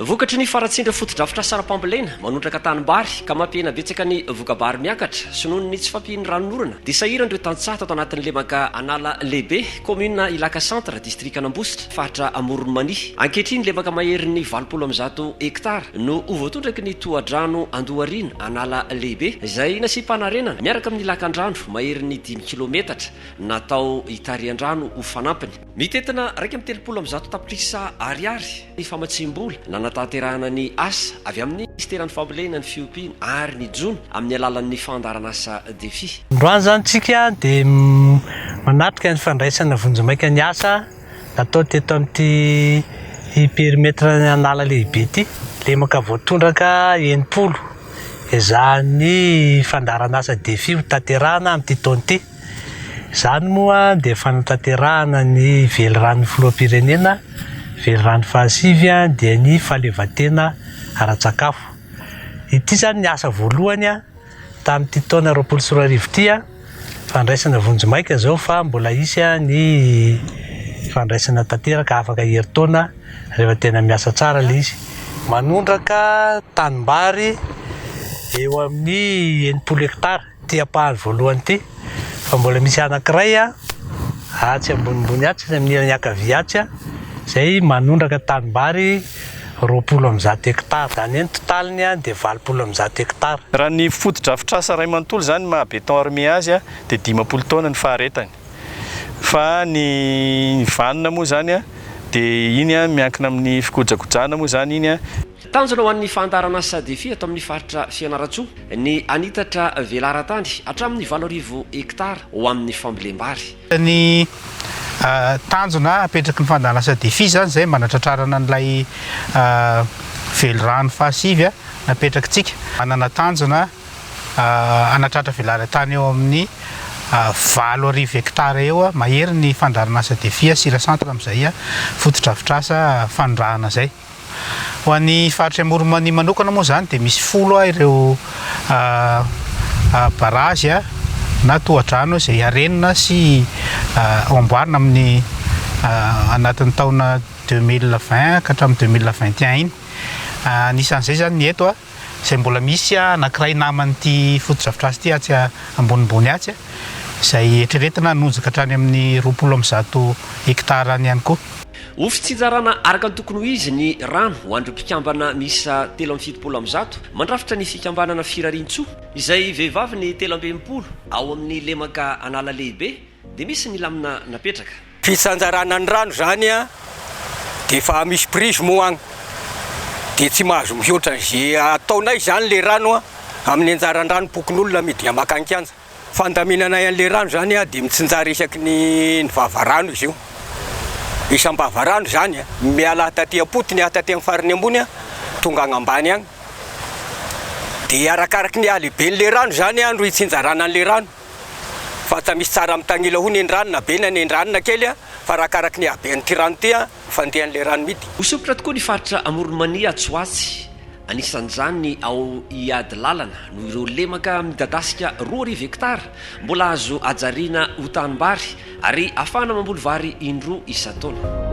Vokatry ny faratsindra fotodrafitra sara-pambolena manondraka tanimbary ka mampiena betsaka ny voka-bary miakatra sy noho ny tsy fampian'ny ranonorana dia sahiran'ireo tanitsato ato anatin'ny lemaka Analalehibe Kaominina Ilaka Centre Distrikan'Ambositra Faritra Amoron'i Mania. Ankehitriny lemaka maherin'ny 20 hektara no voatondraky ny toho-dranon'Analalehibe Analalehibe izay nasipanarenana miaraka amin'ny lakandrano maherin'ny 5 kilometatra natao hitarian-drano ho fanampiny. Mitetina 130 tapitrisa ariary ny famatsim-bola na notanterahina ny asa avy amin'ny ministeran'ny fambolena ny fiompiana ary ny jono amin'ny alalan'ny fandaran'asa DEFIS. Androany zany tsika dia manatrika ny fandraisana vonjimaika ny asa natao teto amin'ity perimetra ny Analalehibe ity lemaka voatondraka 80 izany fandaran'asa DEFIS ho tanterahana amin'ity taona ity. Izany moa dia fanatanterahana ny velirano filoham-pirenena, velirano fahasivy dia ny fahaleovantena ara-tsakafo. Ity zany ny asa voalohany tamin'ity taona 2024 ity fandraisana vonjimaika zao fa mbola isy ny fandraisana tanteraka afaka herintaona rehefa tena miasa tsara le izy. Manondraka tanimbary eo amin'ny 80 hektara ty apahany voalohany ity. Fa mbola misy anankiray atsy ambonimbony atsy amin'ny ankavia atsy izay manondraka tanimbary 20 hektara. Zany ny totaliny dia 20 hektara. Raha ny fotodrafitrasa ray manontolo zany mahabeton armé azy dia 50 taona ny faharetany. Fa ny vanina moa zany dia iny miankina amin'ny fikojakojana moa zany iny tanjona ho an'ny fandaran'asa DEFIS ato amin'ny faritra Fianarantsoa ny anitatra velaran-tany hatramin'ny 20 hektara ho amin'ny fambolem-bary. Ny tanjona apetraky ny fandaran'asa DEFIS zany izay manatratrarana an'ilay velirano fahasivy napetrakintsika. Manana tanjona anatratra velaran-tany eo amin'ny 20 hektara eo mahery ny fandaran'asa DEFIS FIRAISANTSOA amin'izay fotodrafitrasa fanondrahana zay. Ho an'ny Faritra Amoron'i Mania manokana moa zany dia misy 10 ireo barazy na toho-drano izay arenina sy amboarina amin'ny anatin'ny taona 2020 ka hatramin'ny 2021 iny. Anisan'izay zany ny eto izay mbola misy anankiray naman'ity fotodrafitrasa ity atsy ambonimbony atsy izay eritreretina nonjaka hatrany amin'ny 20 hektara ihany koa. Ho fitsinjarana araka ny tokony ho izy ny rano ho andro mpikambana misa 770 mandrafitra ny fikambanana FIRAISANTSOA izay vehivavy ny 320 ao amin'ny lemaka Analalehibe dia misy ny lamina napetraka. Fitsanjarana ny rano zany dia fa misy prise moa agny dia tsy mahazo mihoatra izay ataonay zany le rano amin'ny anjaran-drano pokon'olona midina makanikanja. Fandaminana an'le rano zany dia mitsinjara isaky ny vavarano izy io. Isam-bavarano zany miala taty apotony taty amin'ny farany ambony tonga agnambany agny. Dia arakaraky ny alehiben'le rano zany andro hitsinjarana an'le rano. Fa tsy misy tsara mitanila ho ny rano be na ny rano na kely fa arakaraky ny haben'ity rano ty fandehan'le rano midy. Hosopotra tokoa ny Faritra Amoron'i Mania Tsoatsy. Anisan'izany ao hiady lalana no ireo lemaka midadasika 20 hektara mbola azo ajariana ho tanimbary ary afahana mamboly vary indroa isa-taona.